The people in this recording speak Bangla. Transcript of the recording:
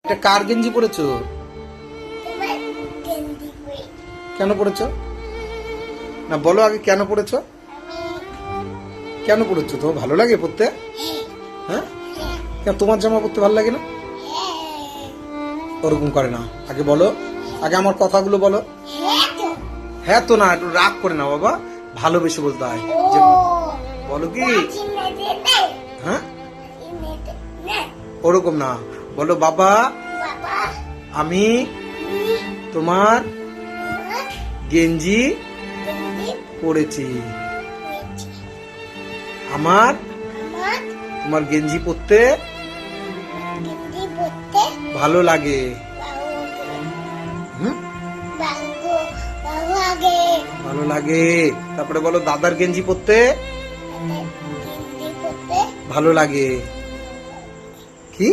এটা কার গেঞ্জি পরেছো? কেন পরেছো? না বলো আগে কেন পরেছো? কেন পরেছো? তোমার ভালো লাগে পরতে? হ্যাঁ, কেন তোমার জামা পরতে ভালো লাগে না? ওরকম করে না, আগে বলো, আগে আমার কথাগুলো বলো। হ্যাঁ তো না, একটু রাগ করে না বাবা, ভালোবেসে বলতে হয় যে বলো কি। হ্যাঁ, ওরকম না, বলো বাবা আমি তোমার গেঞ্জি পরেছি, আমার তোমার গেঞ্জি পরতে ভালো লাগে। ভালো লাগে। তারপরে বলো দাদার গেঞ্জি পরতে ভালো লাগে। কি?